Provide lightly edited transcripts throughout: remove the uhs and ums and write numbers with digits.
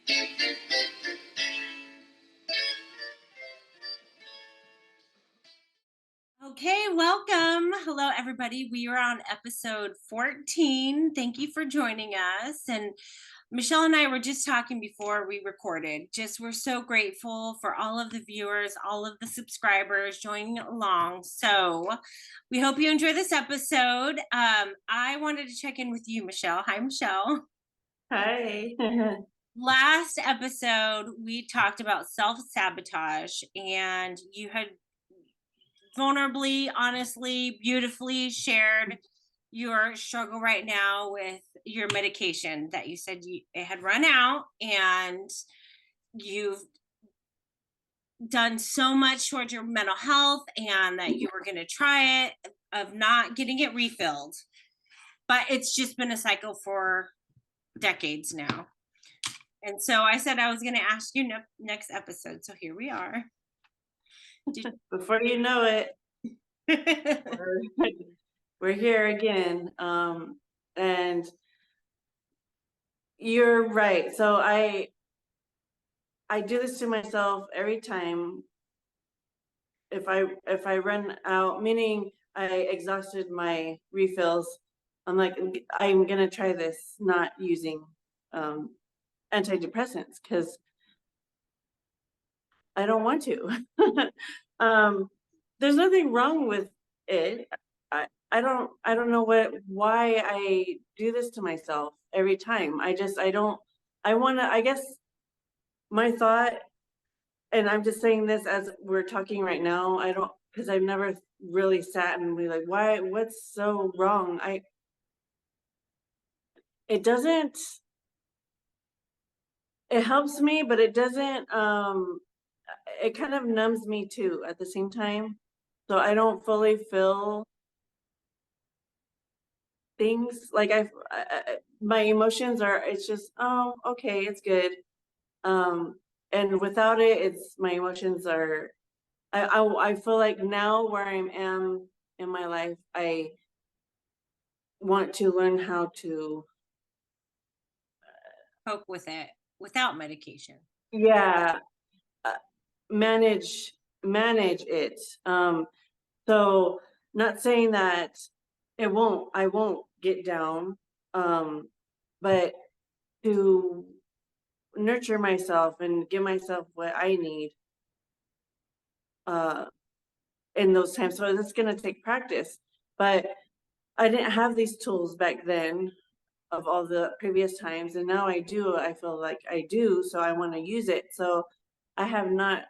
Okay, welcome. Hello, everybody. We are on episode 14. Thank you for joining us. And Michelle and I were just talking before we recorded. Just we're so grateful for all of the viewers, all of the subscribers joining along. So we hope you enjoy this episode. I wanted to check in with you, Michelle. Hi, Michelle. Hi. Last episode, we talked about self-sabotage, and you had vulnerably, honestly, beautifully shared your struggle right now with your medication that you said it had run out, and you've done so much towards your mental health, and that you were going to try it of not getting it refilled, but it's just been a cycle for decades now. And so I said I was going to ask you next episode, so here we are. Before you know it, we're here again. And you're right. So I do this to myself every time. If I run out, meaning I exhausted my refills, I'm like, I'm gonna try this not using antidepressants because I don't want to. There's nothing wrong with it. I don't know why I do this to myself every time. I wanna, I guess my thought, and I'm just saying this as we're talking right now, I don't, because I've never really sat and be like, what's so wrong? It doesn't, it helps me, but it doesn't, it kind of numbs me too at the same time. So I don't fully feel things like my emotions are, it's just, oh, okay, it's good. And without it, it's, my emotions are, I feel like now where I am in my life, I want to learn how to, Cope with it without medication. yeah, uh, manage it. So not saying that I won't get down, but to nurture myself and give myself what I need uh, in those times. So it's going to take practice, but I didn't have these tools back then of all the previous times, and now I do. I feel like I do, so I want to use it. So I have not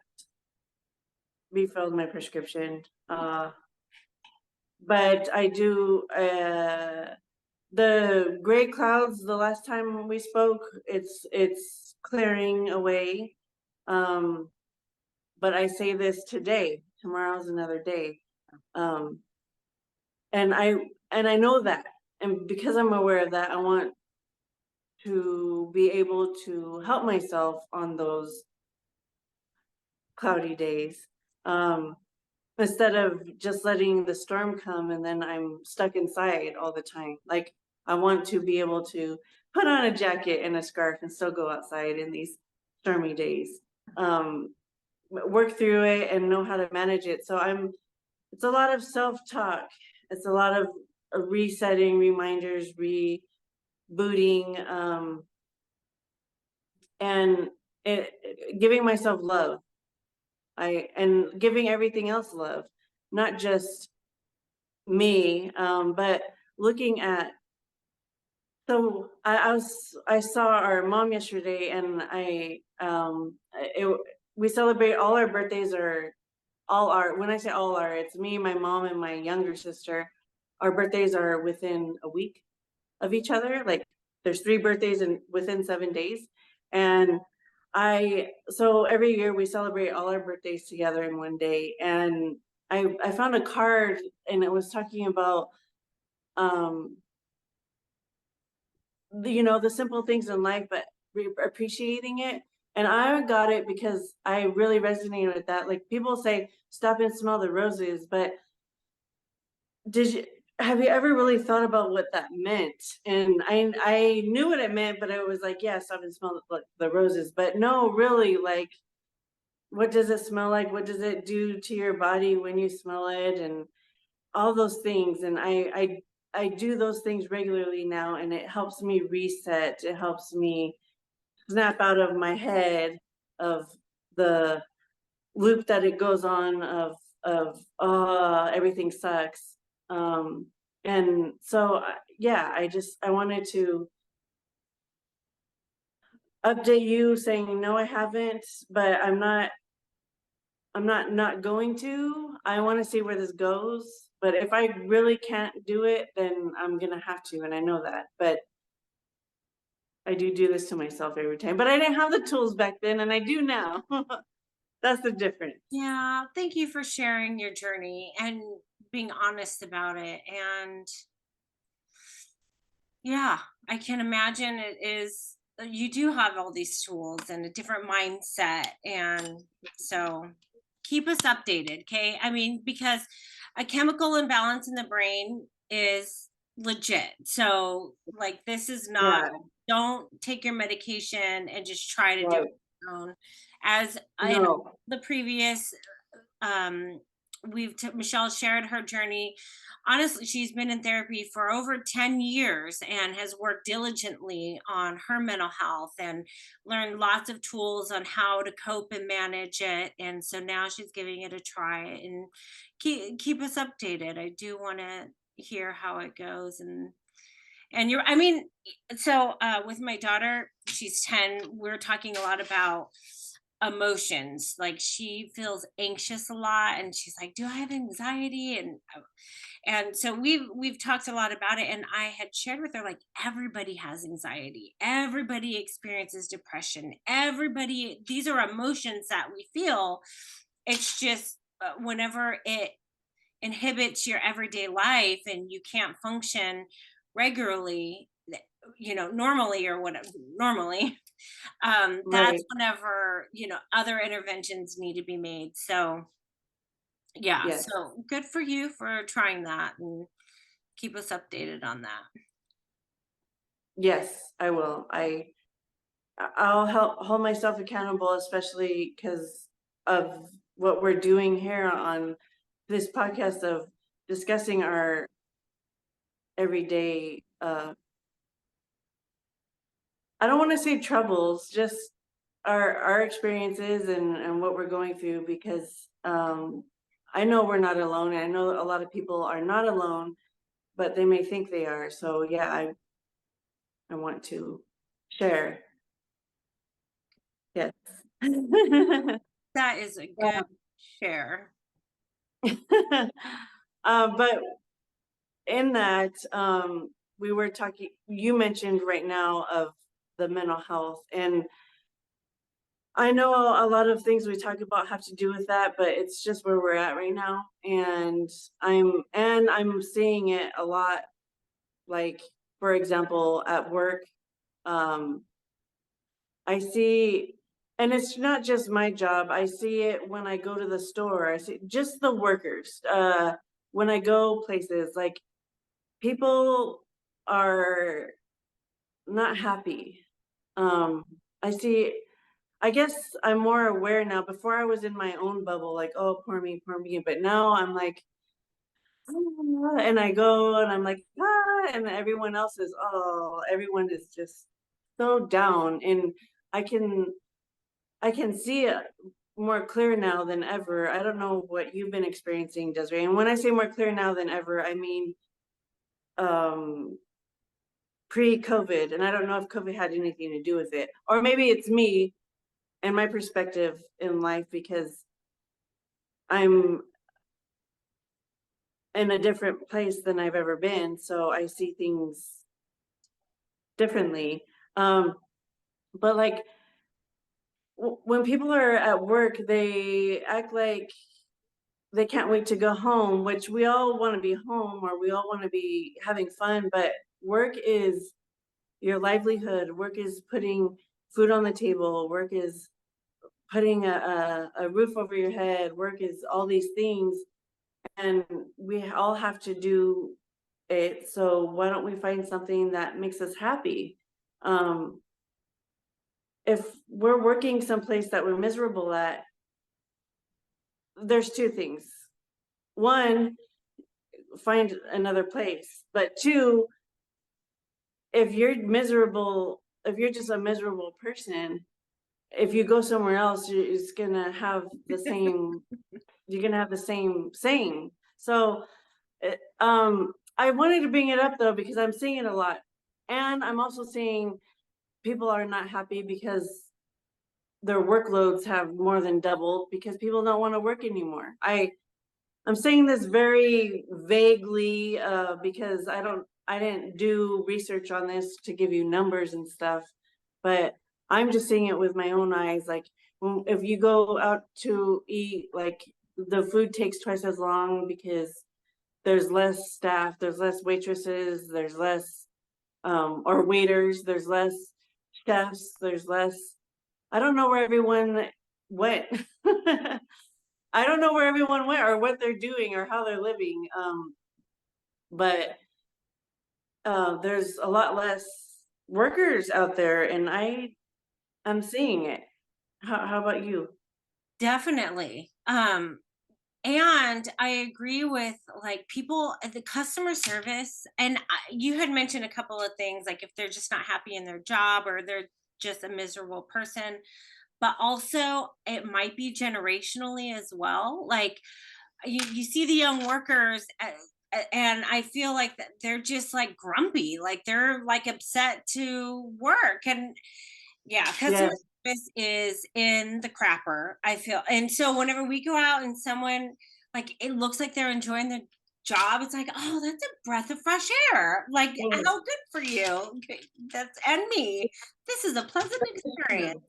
refilled my prescription, but I do. The gray clouds, the last time we spoke, it's clearing away. But I say this today, tomorrow's another day. Um, and I know that, and because I'm aware of that, I want to be able to help myself on those cloudy days. Instead of just letting the storm come and then I'm stuck inside all the time. Like, I want to be able to put on a jacket and a scarf and still go outside in these stormy days. Work through it and know how to manage it. So it's a lot of self-talk. It's a lot of resetting, reminders, rebooting, and giving myself love. And giving everything else love, not just me, but looking at. So I saw our mom yesterday, and we celebrate all our birthdays, or all our, when I say all our, it's me, my mom, and my younger sister. Our birthdays are within a week of each other. Like, there's 3 birthdays in within 7 days, and so every year we celebrate all our birthdays together in one day. And I found a card, and it was talking about um the simple things in life, but appreciating it. And I got it because I really resonated with that. Like, people say stop and smell the roses, but did you have you ever really thought about what that meant? And I knew what it meant, but I was like, yeah, stop and smell the roses. But no, really, like, what does it smell like? What does it do to your body when you smell it? And all those things. And I do those things regularly now, and it helps me reset. It helps me snap out of my head of the loop that it goes on of everything sucks. And so yeah, I wanted to update you saying no, I haven't, but I'm not going to. I want to see where this goes. But if I really can't do it, then I'm gonna have to, and I know that. But I do this to myself every time. But I didn't have the tools back then, and I do now. That's the difference. Yeah, thank you for sharing your journey and being honest about it. And yeah, I can imagine it is, you do have all these tools and a different mindset. And so keep us updated, okay? I mean, because a chemical imbalance in the brain is legit. So, like, this is not, Yeah. don't take your medication and just try to do it Right. on your own. As in No. the previous um Michelle shared her journey. Honestly, she's been in therapy for over 10 years and has worked diligently on her mental health and learned lots of tools on how to cope and manage it. And so now she's giving it a try, and keep us updated. I do want to hear how it goes. And you're, I mean, so with my daughter, she's 10, we're talking a lot about emotions. Like, she feels anxious a lot, and she's like, do I have anxiety? And so we've talked a lot about it, and I had shared with her, like, everybody has anxiety, everybody experiences depression, everybody, these are emotions that we feel. It's just whenever it inhibits your everyday life and you can't function regularly, normally, or whatever, normally, that's Right. whenever, other interventions need to be made. So yeah, Yes. so good for you for trying that, and keep us updated on that. Yes, I will. I'll help hold myself accountable, especially because of what we're doing here on this podcast of discussing our everyday, I don't want to say troubles, just our experiences and what we're going through, because I know we're not alone, and I know a lot of people are not alone, but they may think they are. So yeah, I want to share. Yes. That is a good share. But in that, we were talking, you mentioned right now of the mental health. And I know a lot of things we talk about have to do with that, but it's just where we're at right now. And I'm seeing it a lot, like, for example, at work. Um, I see, and it's not just my job. I see it when I go to the store. I see just the workers. When I go places, like, people are not happy. Um, I see, I guess I'm more aware now. Before I was in my own bubble, like, oh, poor me. But now I'm like, "Ah," and I go and I'm like, and everyone else is, oh, everyone is just so down. And I can, I can see it more clear now than ever. I don't know what you've been experiencing, Desiree. And when I say more clear now than ever, I mean, um, pre-COVID. And I don't know if COVID had anything to do with it, or maybe it's me and my perspective in life, because I'm in a different place than I've ever been. So I see things differently. Um, but like, when people are at work, they act like they can't wait to go home, which we all want to be home, or we all want to be having fun. But work is your livelihood. Work is putting food on the table. Work is putting a roof over your head. Work is all these things. And we all have to do it. So why don't we find something that makes us happy? Um, if we're working someplace that we're miserable at, there's two things. One, find another place. But two, if you're miserable, if you're just a miserable person, if you go somewhere else, it's gonna have the same. You're gonna have the same. So, I wanted to bring it up though because I'm seeing it a lot, and I'm also seeing people are not happy because their workloads have more than doubled because people don't want to work anymore. I'm saying this very vaguely because I didn't do research on this to give you numbers and stuff, but I'm just seeing it with my own eyes. Like if you go out to eat, like the food takes twice as long because there's less staff, there's less waitresses, there's less or waiters, there's less chefs, there's less. I don't know where everyone went. I don't know where everyone went or what they're doing or how they're living. But there's a lot less workers out there, and I'm seeing it. How about you? Definitely. And I agree with like people, the customer service. And you had mentioned a couple of things, like if they're just not happy in their job or they're just a miserable person, but also it might be generationally as well. Like you see the young workers and I feel like that they're just like grumpy, like they're like upset to work. And yeah, customer Yes, service is in the crapper, I feel. And so whenever we go out and someone like it looks like they're enjoying the job, it's like, oh, that's a breath of fresh air. Like, yes, how good for you. Okay, that's and me. This is a pleasant experience. true.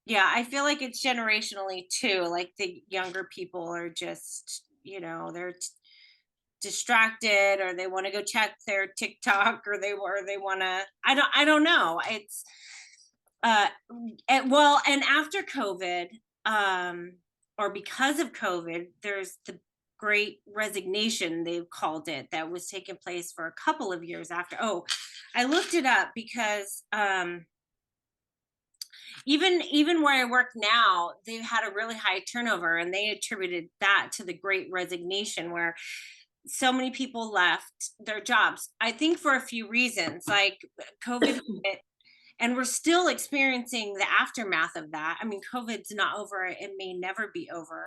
Yeah, I feel like it's generationally too. Like the younger people are just, they're distracted or they want to go check their TikTok or they want to I don't know. It's uh and after COVID, um or because of COVID, there's the great resignation, they've called it, that was taking place for a couple of years after. Oh, I looked it up because even where I work now, they've had a really high turnover and they attributed that to the great resignation where so many people left their jobs. I think for a few reasons, like COVID hit, and we're still experiencing the aftermath of that. I mean, COVID's not over. It may never be over.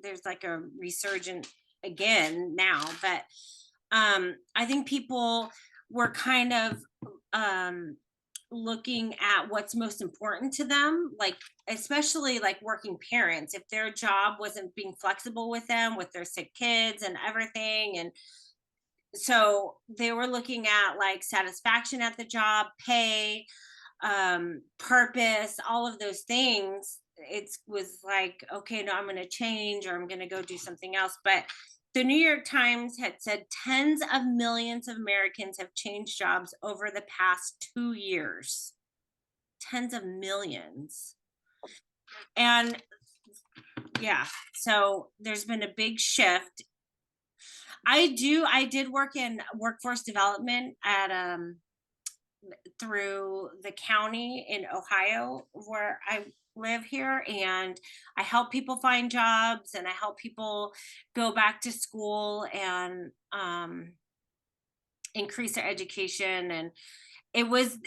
There's like a resurgent again now, but I think people were kind of um looking at what's most important to them, like especially like working parents, if their job wasn't being flexible with them with their sick kids and everything. And so they were looking at like satisfaction at the job, pay, purpose, all of those things. It was like, okay, no, I'm going to change or I'm going to go do something else. But the New York Times had said tens of millions of Americans have changed jobs over the past 2 years. Tens of millions. And yeah, so there's been a big shift. I did work in workforce development at through the county in Ohio where I live here, and I help people find jobs and I help people go back to school and increase their education. And it was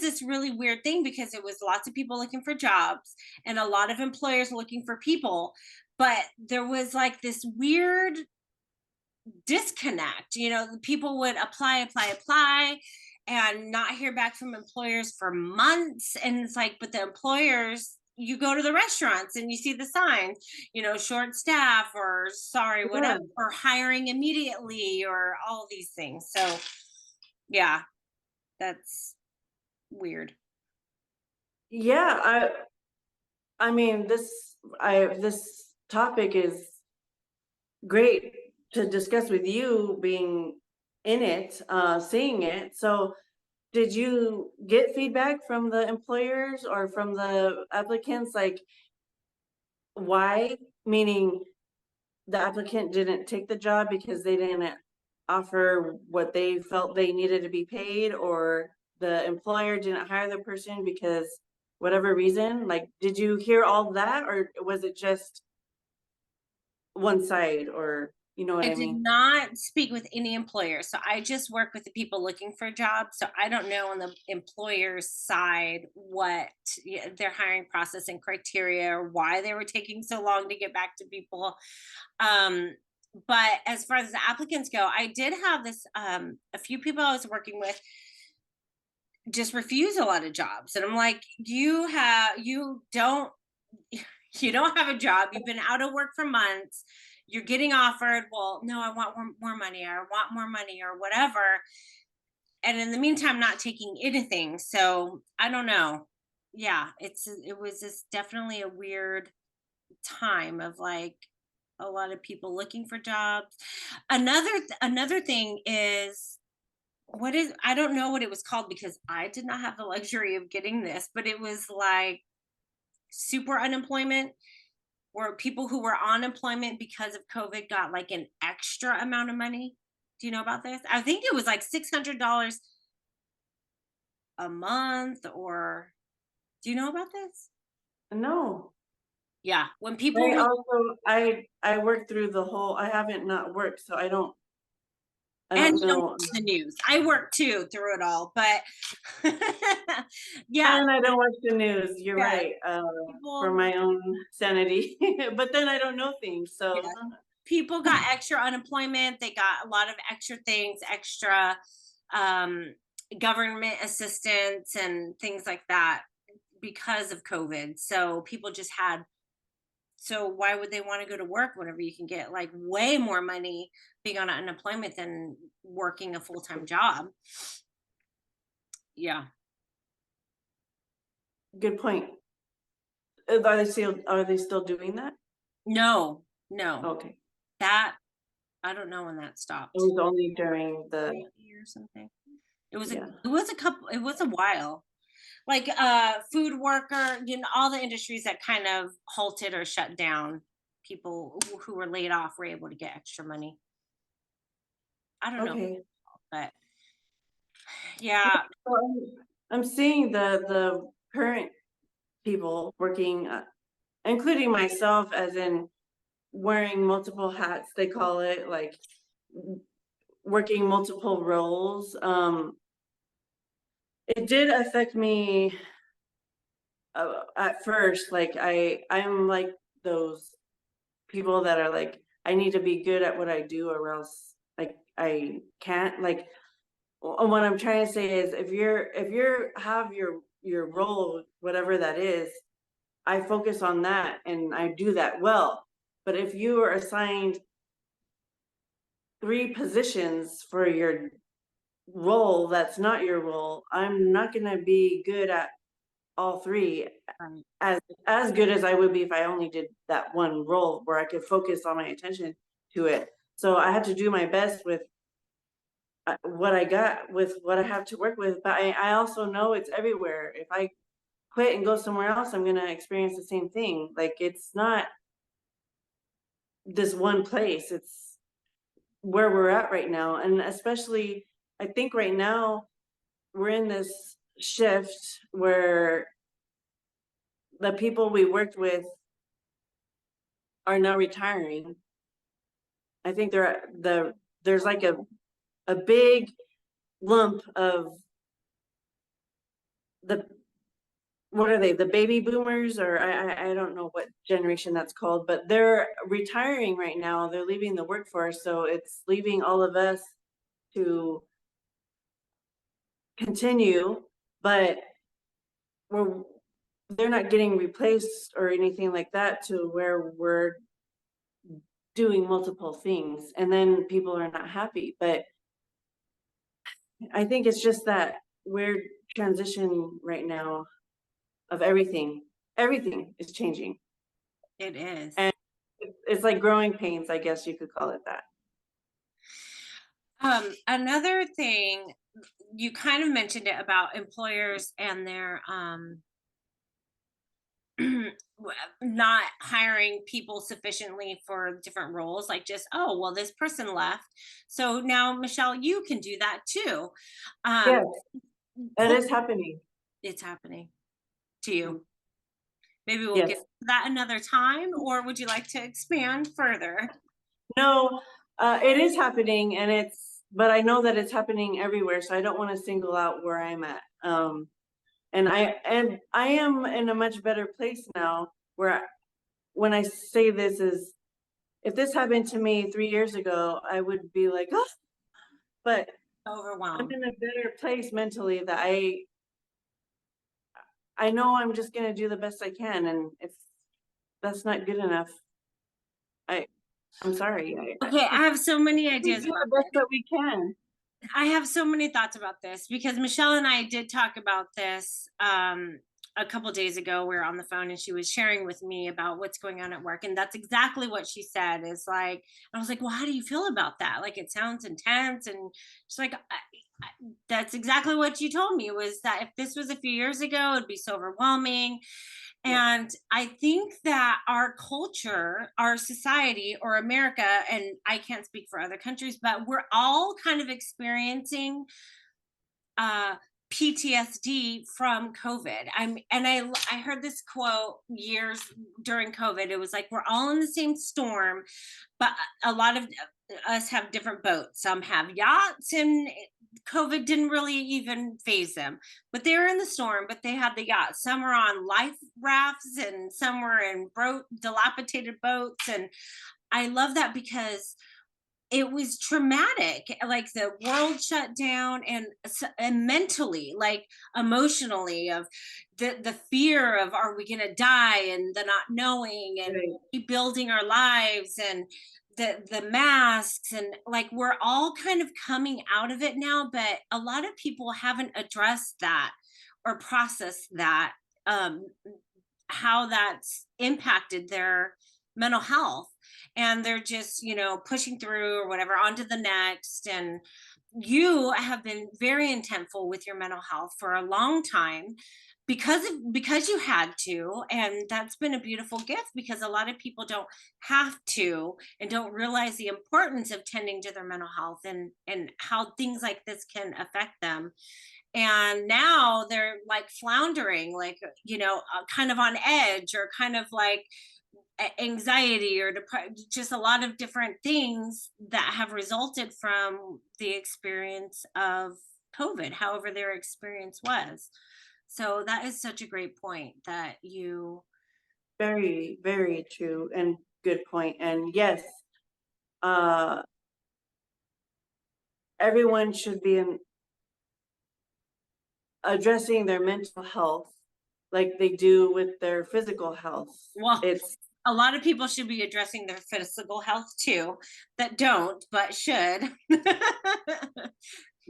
this really weird thing because it was lots of people looking for jobs and a lot of employers looking for people, but there was like this weird disconnect. People would apply and not hear back from employers for months. And it's like, but the employers, you go to the restaurants and you see the signs, short staff or sorry, Yeah, whatever, or hiring immediately or all these things. So, yeah, that's weird. yeah. I mean this topic is great to discuss with you being in it, seeing it. So did you get feedback from the employers or from the applicants? Like why? Meaning the applicant didn't take the job because they didn't offer what they felt they needed to be paid, or the employer didn't hire the person because whatever reason? Like, did you hear all that, or was it just one side, or you know what I I did mean? not speak with any employer. So I just work with the people looking for jobs. So I don't know on the employer's side what their hiring process and criteria, or why they were taking so long to get back to people. Um, but as far as the applicants go, I did have this a few people I was working with just refuse a lot of jobs. And I'm like, you don't you don't have a job. You've been out of work for months. You're getting offered, well, no, I want more money, or I want more money, or whatever. And in the meantime, not taking anything. So I don't know. Yeah, it was just definitely a weird time of like a lot of people looking for jobs. Another thing is, what is, I don't know what it was called because I did not have the luxury of getting this, but it was like super unemployment, where people who were on employment because of COVID got like an extra amount of money. Do you know about this? I think it was like $600 a month, or do you know about this? No. Yeah, when people I were, also I worked through the whole I haven't not worked, so I and don't you don't know. watch the news. I work too through it all, but yeah, And I don't watch the news, you're yeah, right, for people, my own sanity, but then I don't know things, yeah, so people got extra unemployment. They got a lot of extra things, extra um, government assistance and things like that because of COVID. So people just had, so why would they want to go to work whenever you can get like way more money being on unemployment than working a full-time job? Yeah. good point. Are they still doing that? No, no. Okay. That, I don't know when that It stopped. was only during the Maybe or something. yeah. It was a while. Like food worker, all the industries that kind of halted or shut down, people who were laid off were able to get extra money. I don't know, Okay. but yeah. Well, I'm seeing the current people working, including myself, as in wearing multiple hats, they call it, like, w working multiple roles. It did affect me, at first, like, I'm like those people that are like, "I need to be good at what I do or else, like, I can't," like, what I'm trying to say is if you're have your role, whatever that is, I focus on that and I do that well. But if you are assigned 3 positions for your role that's not your role, I'm not gonna be good at all 3 Right. as as good as I would be if I only did that one role where I could focus all my attention to it. So I had to do my best with, what I got with what I have to work with, but I also know it's everywhere. If I quit and go somewhere else, I'm gonna experience the same thing. Like, it's not this one place, it's where we're at right now, and especially, I think right now, we're in this shift where the people we worked with are now retiring. I think there's like a big lump of the what are they? The baby boomers, or I don't know what generation that's called, but they're retiring right now. They're leaving the workforce, so it's leaving all of us to continue, but we're they're not getting replaced or anything like that to where we're doing multiple things, and then people are not happy. But I think it's just that weird transition right now of everything. Everything is changing. It is. And it's like growing pains, I guess you could call it that. Another thing, you kind of mentioned it about employers and their not hiring people sufficiently for different roles, like just, oh, well, this person left. So now, Michelle, you can do that too. Um, Yes, that cul- is happening. it's happening to you. Mm, Maybe we'll get yes. to that another time, or would you like to expand further? No, it is happening and but I know that it's happening everywhere, so I don't want to single out where I'm at. And I am in a much better place now where when I say this is, if this happened to me 3 years ago, I would be like, oh, but I'm Overwhelmed. in a better place mentally that I know I'm just gonna do the best I can, and if that's not good enough, I I'm sorry. Okay, I have so many We ideas do about the best that we can. I have so many thoughts about this because Michelle and I did talk about this a couple days ago. We were on the phone and she was sharing with me about what's going on at work. And that's exactly what she said is like, I was like, well, how do you feel about that? Like, it sounds intense. And she's like, that's exactly what you told me was that if this was a few years ago, it'd be so overwhelming. Yes, And I think that our culture, our society, or America, and I can't speak for other countries, but we're all kind of experiencing uh, PTSD from COVID. I heard this quote years during COVID. It was like we're all in the same storm, but a lot of us have different boats. Some have yachts, and COVID didn't really even phase them. But they were in the storm, but they had the yachts. Some were on life rafts, and some were in dilapidated boats. And I love that because it was traumatic, like the world shut down, and mentally, like emotionally, of the fear of, are we going to die, and the not knowing, and right. rebuilding our lives, and the masks, and like we're all kind of coming out of it now, but a lot of people haven't addressed that or processed that, um how that's impacted their mental health, and they're just, pushing through or whatever, on to the next. And you have been very intentful with your mental health for a long time because you had to, and that's been a beautiful gift because a lot of people don't have to and don't realize the importance of tending to their mental health, and how things like this can affect them. And now they're like floundering, like, kind of on edge, or kind of like anxiety or just a lot of different things that have resulted from the experience of COVID, however their experience was. So that is such a great point that you. Very, very true and good point. And yes, uh, everyone should be addressing their mental health like they do with their physical health. Well, It's a lot of people should be addressing their physical health too, that don't, but should.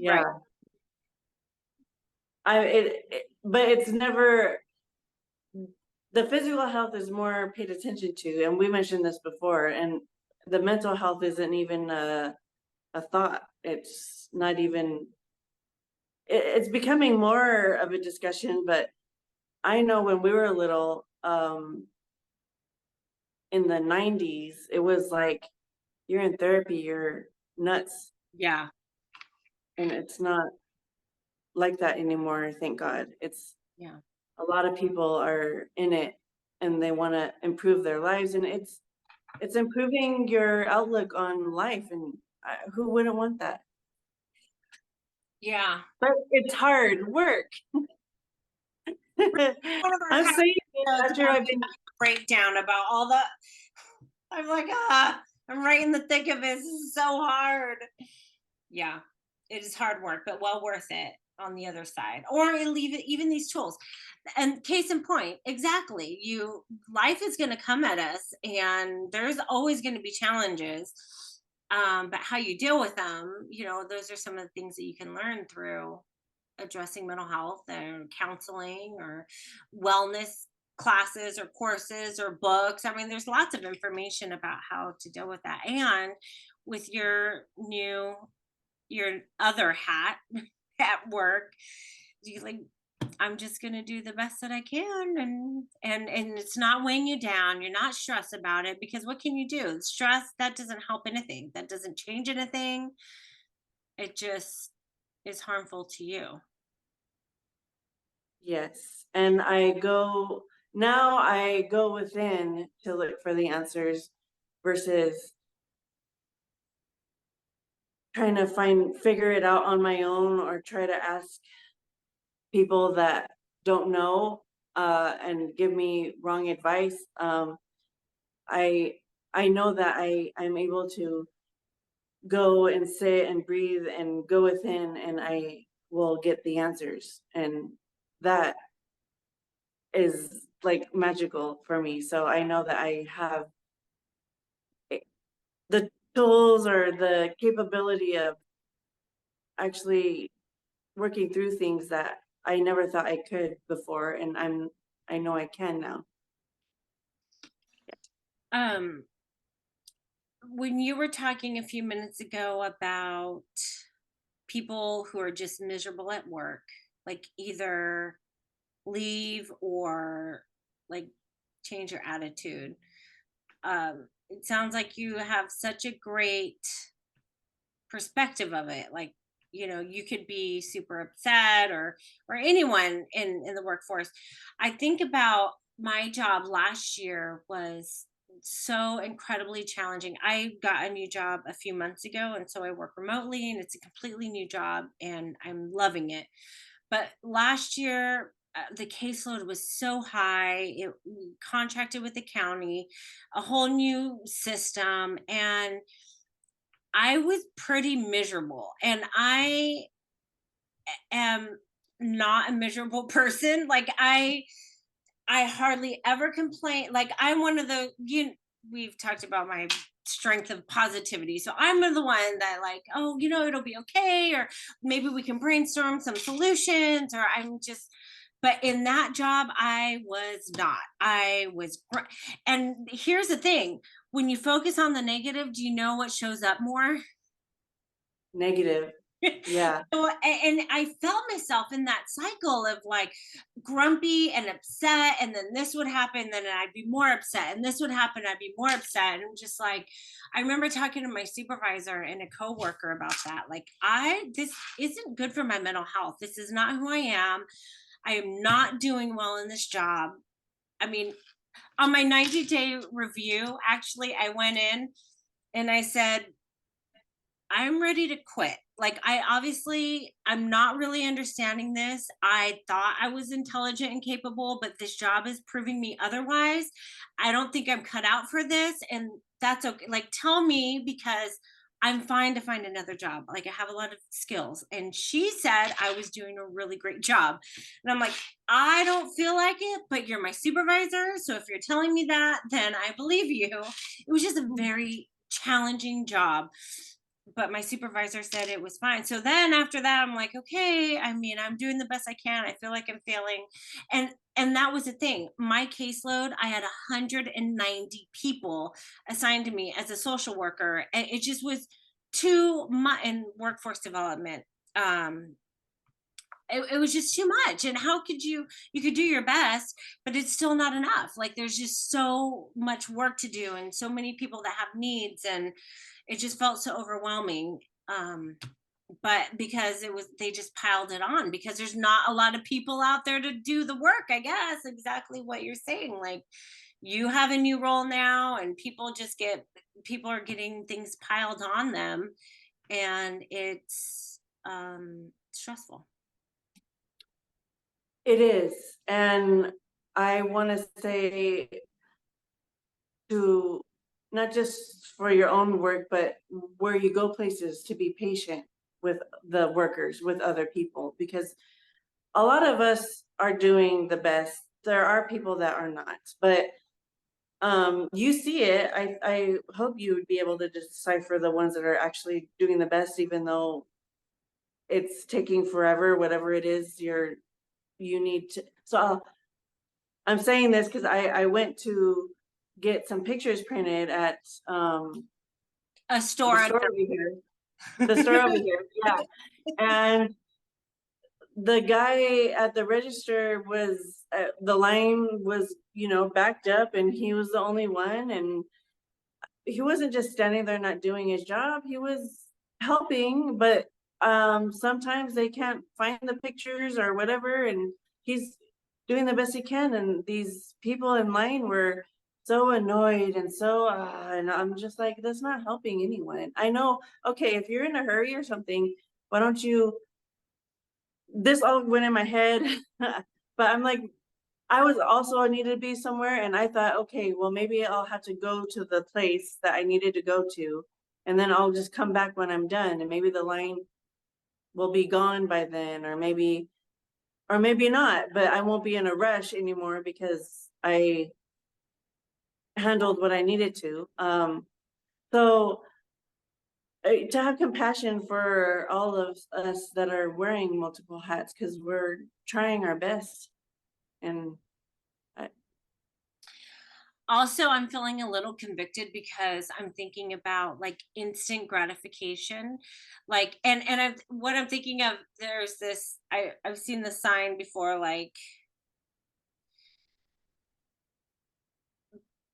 Right. yeah, but it's never, the physical health is more paid attention to, and we mentioned this before, and the mental health isn't even a thought. It's not even, it's becoming more of a discussion, but I know when we were little, in the 90s, it was like, you're in therapy, you're nuts. Yeah. And it's not like that anymore, thank God. It's Yeah. a lot of people are in it and they want to improve their lives, and it's improving your outlook on life, and who wouldn't want that? Yeah. But it's hard work. One of our I'm saying it episodes after about I've me been, having a breakdown about all the. I'm like, I'm right in the thick of it. This is so hard. Yeah, it is hard work, but well worth it on the other side. Or leave it, even these tools. And case in point, exactly. Life is going to come at us, and there's always going to be challenges. But how you deal with them, those are some of the things that you can learn through addressing mental health and counseling, or wellness classes or courses or books. I mean, there's lots of information about how to deal with that. And with your other hat at work, you like I'm just going to do the best that I can, and it's not weighing you down. You're not stressed about it, because what can you do? Stress, that doesn't help anything. That doesn't change anything. It just is harmful to you. Yes. And I go within to look for the answers versus trying to figure it out on my own or try to ask people that don't know and give me wrong advice. I I know that I'm able to go and sit and breathe and go within, and I will get the answers, and that is like magical for me. So I know that I have the tools or the capability of actually working through things that I never thought I could before, and I know I can now. Um, when you were talking a few minutes ago about people who are just miserable at work, like either leave or like change your attitude. It sounds like you have such a great perspective of it. Like, you could be super upset, or anyone in the workforce. I think about my job last year was so incredibly challenging. I got a new job a few months ago, and so I work remotely, and it's a completely new job, and I'm loving it. But last year, the caseload was so high. It we contracted with the county, a whole new system, and I was pretty miserable. And I am not a miserable person. Like, I hardly ever complain. Like, I'm one of the we've talked about my strength of positivity. So I'm the one that, like, oh, it'll be okay, or maybe we can brainstorm some solutions, or I'm just, but in that job I was not. And here's the thing, when you focus on the negative, do you know what shows up more? Negative. Yeah. So, and I felt myself in that cycle of like grumpy and upset, and then this would happen, then I'd be more upset, and this would happen, I'd be more upset, and just like, I remember talking to my supervisor and a coworker about that. Like, this isn't good for my mental health. This is not who I am. I am not doing well in this job. I mean, on my 90-day review, actually, I went in and I said, I'm ready to quit. Like, I'm not really understanding this. I thought I was intelligent and capable, but this job is proving me otherwise. I don't think I'm cut out for this, and that's okay. Like, tell me, because I'm fine to find another job. Like, I have a lot of skills. And she said I was doing a really great job. And I'm like, I don't feel like it, but you're my supervisor. So if you're telling me that, then I believe you. It was just a very challenging job, but my supervisor said it was fine. So then after that, I'm like, okay, I mean, I'm doing the best I can. I feel like I'm failing. And that was the thing. My caseload, I had 190 people assigned to me as a social worker. And it just was too much in workforce development. Um, it was just too much. And how could you could do your best, but it's still not enough. Like, there's just so much work to do, and so many people that have needs, and it just felt so overwhelming. But because they just piled it on, because there's not a lot of people out there to do the work. I guess exactly what you're saying. Like, you have a new role now, and people are getting things piled on them, and it's stressful. It is. And I want to say to not just for your own work, but where you go places, to be patient with the workers, with other people, because a lot of us are doing the best. There are people that are not, but you see it. I hope you would be able to decipher the ones that are actually doing the best, even though it's taking forever, whatever it is you need to. I'm saying this because I went to get some pictures printed at A the store. store over here. The store over here, yeah. And the guy at the register was, the line was, backed up and he was the only one. And he wasn't just standing there not doing his job. He was helping, but sometimes they can't find the pictures or whatever, and he's doing the best he can. And these people in line were so annoyed and so and I'm just like, that's not helping anyone. I know, okay, if you're in a hurry or something, why don't you, this all went in my head. But I'm like, I was also, I needed to be somewhere, and I thought, okay, well, maybe I'll have to go to the place that I needed to go to, and then I'll just come back when I'm done, and maybe the line will be gone by then, or maybe not, but I won't be in a rush anymore because I handled what I needed to. So to have compassion for all of us that are wearing multiple hats, because we're trying our best, and I, Also, I'm feeling a little convicted because I'm thinking about like instant gratification. Like, and I've what I'm thinking of, there's this, I've seen the sign before, like,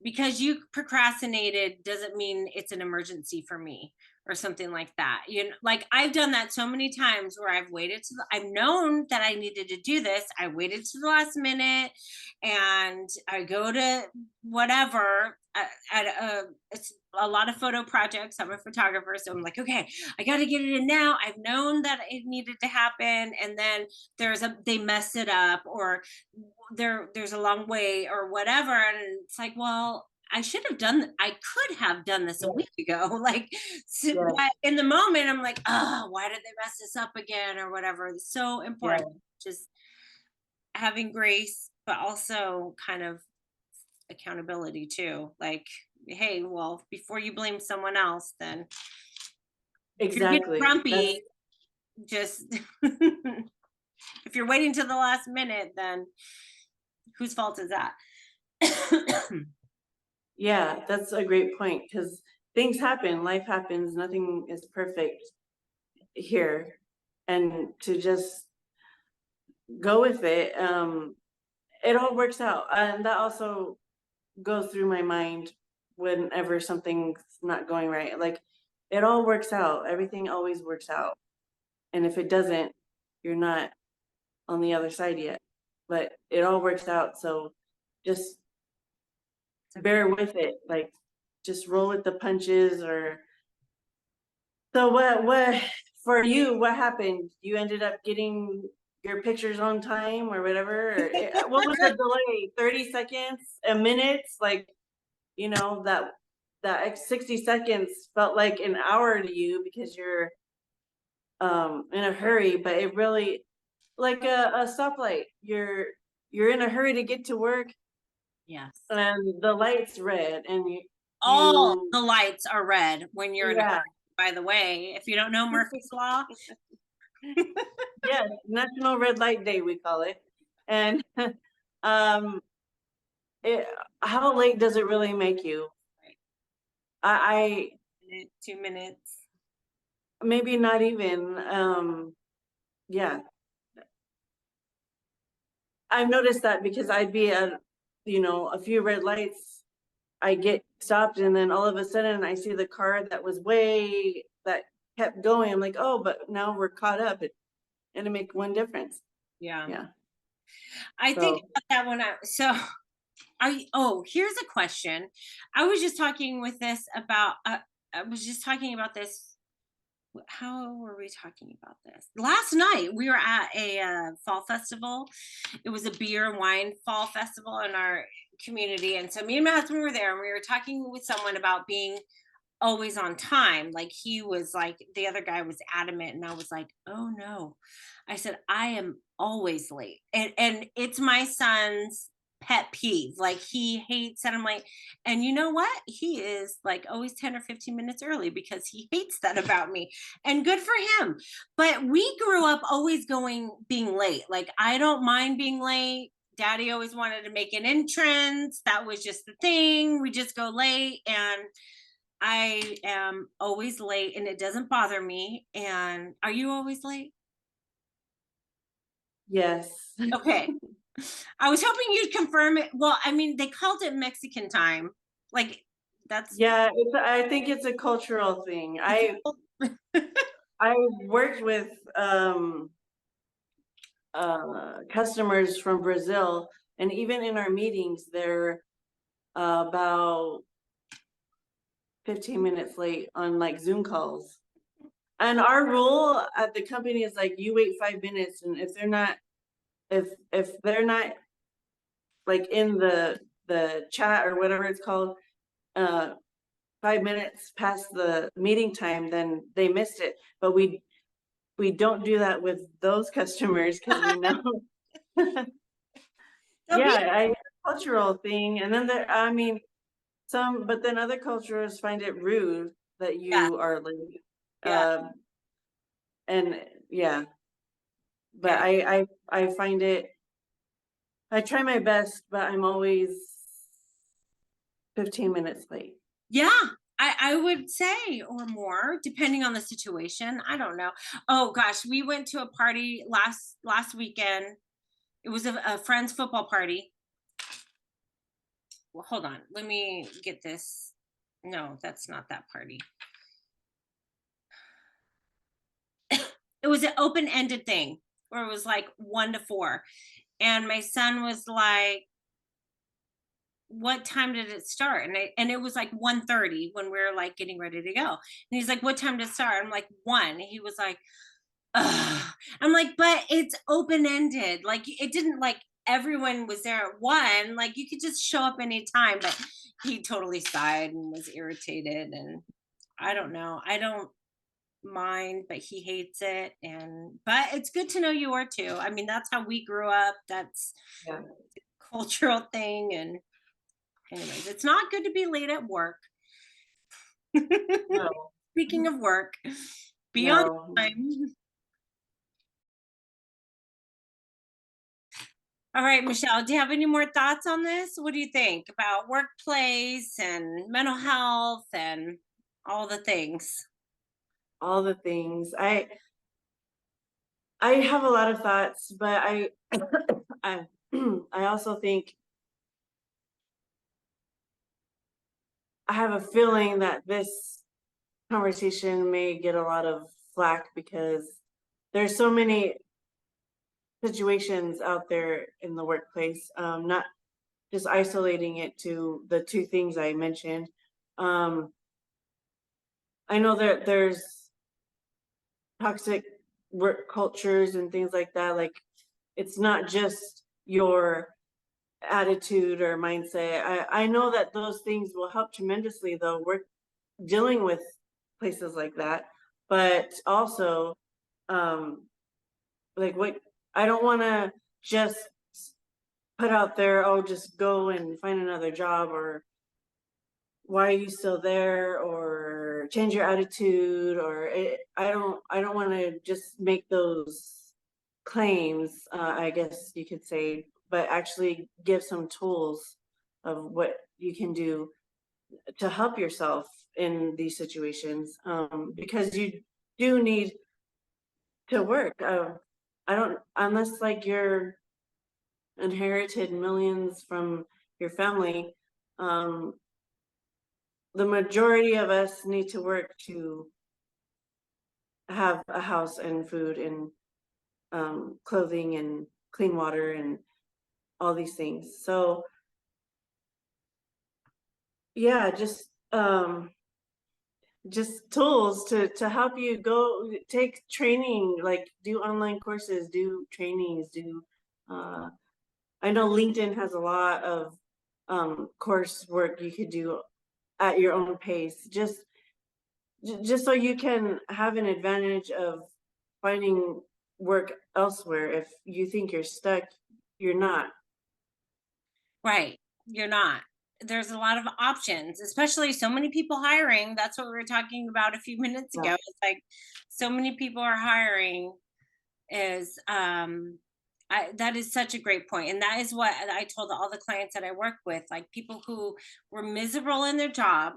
because you procrastinated doesn't mean it's an emergency for me, or something like that. Like, I've done that so many times where I've known that I needed to do this, I waited to the last minute, and I go to whatever at it's a lot of photo projects. I'm a photographer, so I'm like, okay, I got to get it in now. I've known that it needed to happen, and then they mess it up, or there's a long way or whatever, and it's like, well, I could have done this a yeah, week ago. Like, yeah, but in the moment I'm like, oh, why did they mess this up again or whatever. It's so yeah, important, just having grace, but also kind of accountability too. Like, hey, well, before you blame someone else, then if you're getting exactly. That's grumpy, just if you're waiting to the last minute, then whose fault is that? Yeah, that's a great point, because things happen, life happens, nothing is perfect here. And to just go with it, it all works out. And that also goes through my mind whenever something's not going right. Like, it all works out, everything always works out. And if it doesn't, you're not on the other side yet. But it all works out. So just It's okay. bear with it. Like, just roll with the punches. Or so what for you, what happened? You ended up getting your pictures on time or whatever? Or what was the delay? 30 seconds, a minute? Like, that 60 seconds felt like an hour to you because you're in a hurry, but it really, like a stoplight. You're in a hurry to get to work, Yes. and the light's red, and All you the lights are red when you're in a yeah. hurry, by the way. If you don't know Murphy's Law, Yes, National Red Light Day, we call it. And um, it, how late does it really make you? right, I, minute, 2 minutes. maybe not even. Yeah, I've noticed that because I'd be at, a few red lights, I get stopped, and then all of a sudden I see the car that kept going. I'm like, oh, but now we're caught up. And it make one difference. Yeah. Yeah. I think So about that when here's a question. I was just talking with this about, I was just talking about this. How were we talking about this? Last night we were at a fall festival. It was a beer and wine fall festival in our community. And so me and my husband were there, and we were talking with someone about being always on time. Like, he was like, the other guy was adamant, and I was like, oh no. I said, I am always late. And it's my son's pet peeve. Like, he hates that I'm late. And you know what? He is like always 10 or 15 minutes early because he hates that about me. And good for him. But we grew up always being late. Like, I don't mind being late. Daddy always wanted to make an entrance. That was just the thing. We just go late, and I am always late, and it doesn't bother me. And are you always late? Yes. Okay. I was hoping you'd confirm it. Well, I mean, they called it Mexican time. Like that's Yeah, I think it's a cultural thing. it's I worked with customers from Brazil, and even in our meetings, they're about 15 minutes late on like Zoom calls. And our rule at the company is like you wait 5 minutes, and if they're not like in the chat or whatever it's called, uh 5 minutes past the meeting time, then they missed it. But we don't do that with those customers because we know. they'll be Yeah, I cultural thing. And then there, I mean, but then other cultures find it rude that yeah, you are late. yeah, Um, and yeah, but yeah. I find it, I try my best, but I'm always 15 minutes late. Yeah, I would say or more, depending on the situation. I don't know. Oh gosh, we went to a party last weekend. It was a friend's football party. Well, hold on. Let me get this. No, that's not that party. It was an open-ended thing where it was like 1 to 4. And my son was like, what time did it start? And it was like 1:30 when we were like getting ready to go. And he's like, what time did it start? I'm like, 1. He was like, ugh. I'm like, but it's open-ended. Like it didn't like everyone was there at 1. Like you could just show up anytime. But he totally sighed and was irritated. And I don't know. I don't mind, but he hates it. And but it's good to know you are too. I mean, that's how we grew up. That's Yeah. a cultural thing. And anyways, it's not good to be late at work. No, Speaking of work, be on no. time. All right, Michelle, do you have any more thoughts on this? What do you think about workplace and mental health and all the things? All the things. I have a lot of thoughts, but I I also think I have a feeling that this conversation may get a lot of flack because there's so many situations out there in the workplace, not just isolating it to the two things I mentioned. Um, I know that there's toxic work cultures and things like that. Like it's not just your attitude or mindset. I know that those things will help tremendously though. We're dealing with places like that, but also um like what I don't want to just put out there, oh, just go and find another job, or why are you still there, or change your attitude, or I don't want to just make those claims, I guess you could say, but actually give some tools of what you can do to help yourself in these situations, because you do need to work. I don't, unless like you're inherited millions from your family, um, the majority of us need to work to have a house and food and clothing and clean water and all these things. So yeah, just tools to help you go take training, like do online courses, do trainings, do uh, I know LinkedIn has a lot of coursework you could do at your own pace, just so you can have an advantage of finding work elsewhere. If you think you're stuck, you're not. Right. You're not. There's a lot of options, especially so many people hiring. That's what we were talking about a few minutes Yeah. ago. It's like so many people are hiring is that is such a great point. And that is what I told all the clients that I work with, like people who were miserable in their job.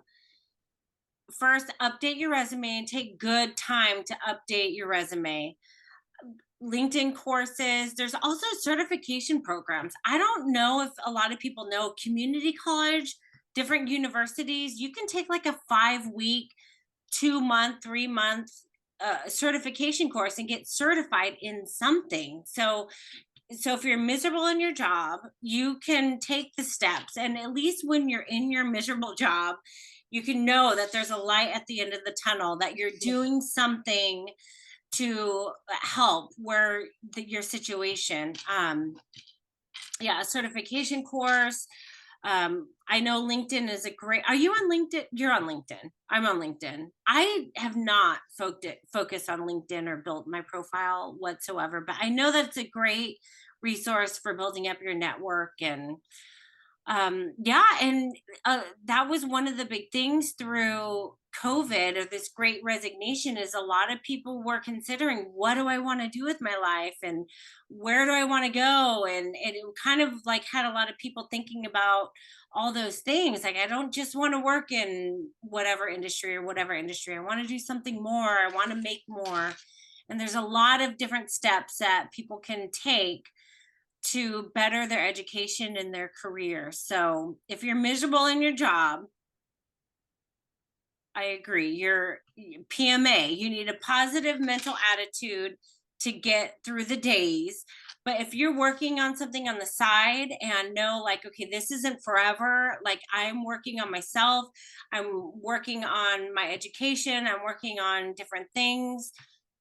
First, update your resume and take good time to update your resume. LinkedIn courses. There's also certification programs. I don't know if a lot of people know community college, different universities. You can take like a 5 week, 2 month, 3 month certification course and get certified in something. So if you're miserable in your job, you can take the steps. And at least when you're in your miserable job, you can know that there's a light at the end of the tunnel, that you're doing something to help where your situation. Yeah, a certification course. I know LinkedIn is a great. Are you on LinkedIn? You're on LinkedIn. I'm on LinkedIn. I have not focused on LinkedIn or built my profile whatsoever, but I know that it's a great resource for building up your network. And yeah, and that was one of the big things through COVID, or this great resignation, is a lot of people were considering, what do I want to do with my life, and where do I want to go? And it kind of like had a lot of people thinking about all those things. Like, I don't just want to work in whatever industry or whatever industry. I want to do something more. I want to make more. And there's a lot of different steps that people can take to better their education and their career. So if you're miserable in your job, I agree. PMA, you need a positive mental attitude to get through the days. But if you're working on something on the side and know, like, okay, this isn't forever, like, I'm working on myself, I'm working on my education, I'm working on different things,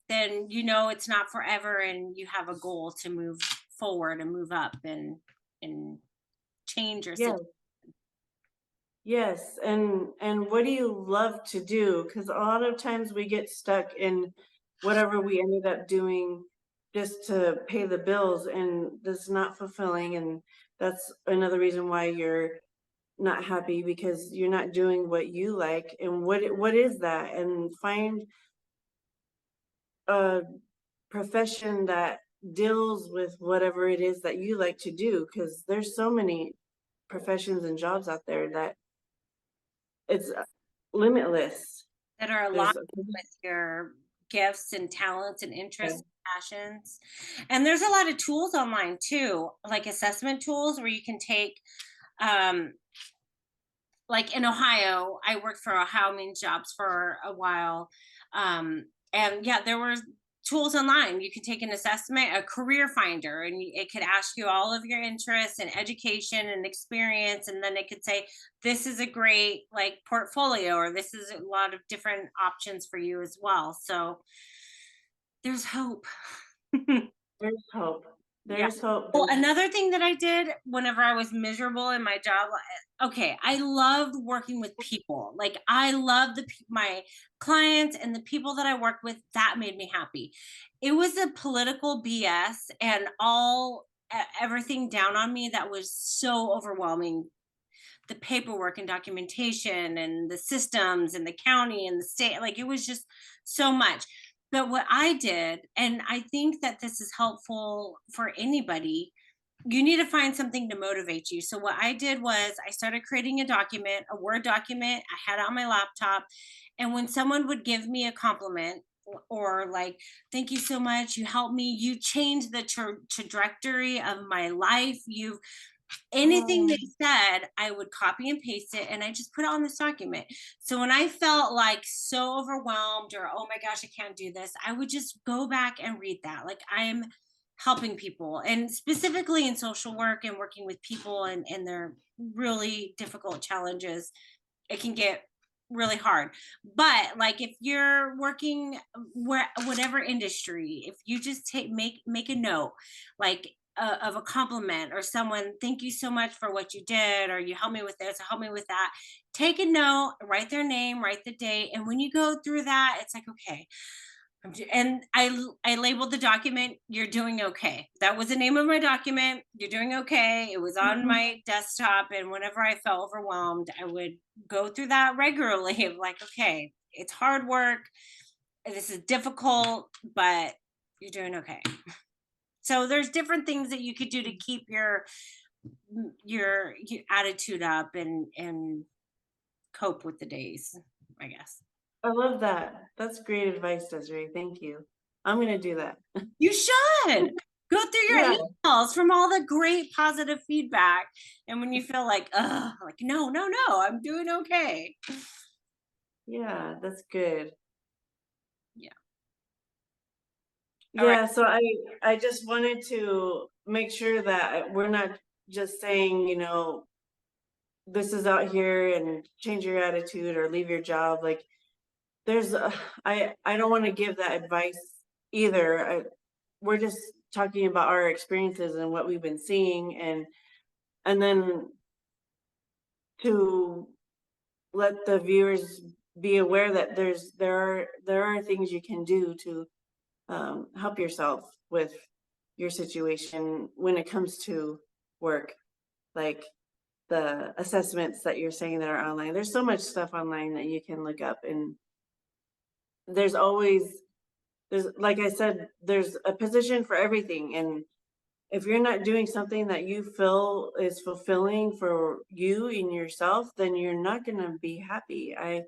then you know it's not forever, and you have a goal to move forward and move up and change your situation. Yeah. Yes, and what do you love to do? Because a lot of times we get stuck in whatever we ended up doing just to pay the bills, and that's not fulfilling, and that's another reason why you're not happy because you're not doing what you like. And what is that? And find a profession that deals with whatever it is that you like to do, because there's so many professions and jobs out there that it's limitless. That are aligned There's a with your gifts and talents and yeah. interests and passions. And there's a lot of tools online too, like assessment tools where you can take, um, like in Ohio, I worked for Ohio Means Jobs for a while. And yeah, there were tools online. You can take an assessment, a career finder, and it could ask you all of your interests and education and experience. And then it could say, this is a great like portfolio, or this is a lot of different options for you as well. So there's hope. There's hope. Yeah. There's hope. Well, There's another thing that I did whenever I was miserable in my job, okay, I loved working with people. Like, I love my clients and the people that I work with. That made me happy. It was a political BS and everything down on me that was so overwhelming. The paperwork and documentation and the systems and the county and the state, like, it was just so much. But what I did, and I think that this is helpful for anybody, you need to find something to motivate you. So what I did was I started creating a document, a Word document. I had it on my laptop. And when someone would give me a compliment, or like, thank you so much, you helped me, you changed the trajectory of my life, you anything they oh, said, I would copy and paste it, and I just put it on this document. So when I felt like so overwhelmed, or oh my gosh, I can't do this, I would just go back and read that. Like, I'm helping people, and specifically in social work and working with people and their really difficult challenges, it can get really hard. But like, if you're working whatever industry, if you just make a note, like, of a compliment, or someone, thank you so much for what you did, or you helped me with this, or help me with that, take a note, write their name, write the date, and when you go through that, it's like, okay, and I labeled the document, "You're doing okay." That was the name of my document. You're doing okay. It was on mhm. my desktop, and whenever I felt overwhelmed, I would go through that regularly. Of like, okay, it's hard work. This is difficult, but you're doing okay. So there's different things that you could do to keep your attitude up and cope with the days, I guess. I love that. That's great advice, Desiree. Thank you. I'm gonna do that. You should go through Yeah, your emails from all the great positive feedback. And when you feel like, like, no, no, no, I'm doing okay. yeah, that's good. Yeah. All right. Yeah, so I just wanted to make sure that we're not just saying, this is out here and change your attitude or leave your job. Like there's I don't want to give that advice either. We're just talking about our experiences and what we've been seeing, and then to let the viewers be aware that there are things you can do to help yourself with your situation when it comes to work, like the assessments that you're saying that are online. There's so much stuff online that you can look up, and there's always there's like I said, there's a position for everything. And if you're not doing something that you feel is fulfilling for you and yourself, then you're not going to be happy. I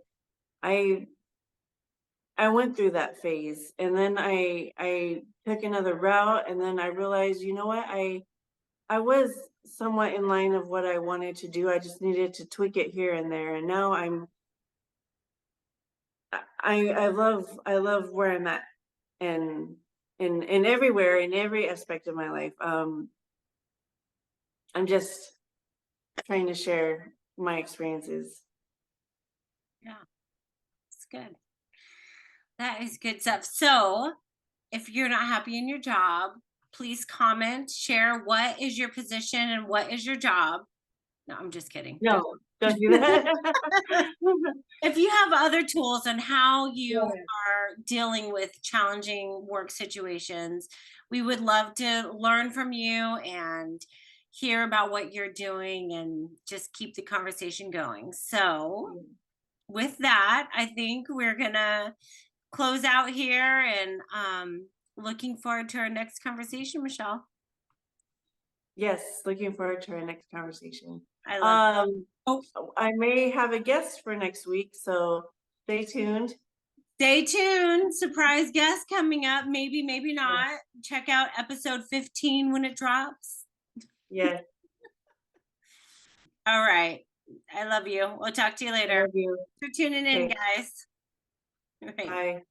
I went through that phase, and then I took another route, and then I realized, you know what? I was somewhat in line of what I wanted to do. I just needed to tweak it here and there, and now I love where I'm at, and in everywhere, in every aspect of my life. I'm just trying to share my experiences. Yeah, it's good. That is good stuff. So, if you're not happy in your job, please comment, share what is your position and what is your job. No, I'm just kidding. No, don't do that. If you have other tools on how you Yeah. are dealing with challenging work situations, we would love to learn from you and hear about what you're doing and just keep the conversation going. So, with that, I think we're going to close out here and looking forward to our next conversation, Michelle. Yes, looking forward to our next conversation. I love it. Um, Oh, I may have a guest for next week, so stay tuned. stay tuned. Surprise guest coming up. Maybe, maybe Yeah. not. Check out episode 15 when it drops. Yes, All right. I love you. We'll talk to you I later. love you. Thanks for tuning in, Okay, guys. All right. bye.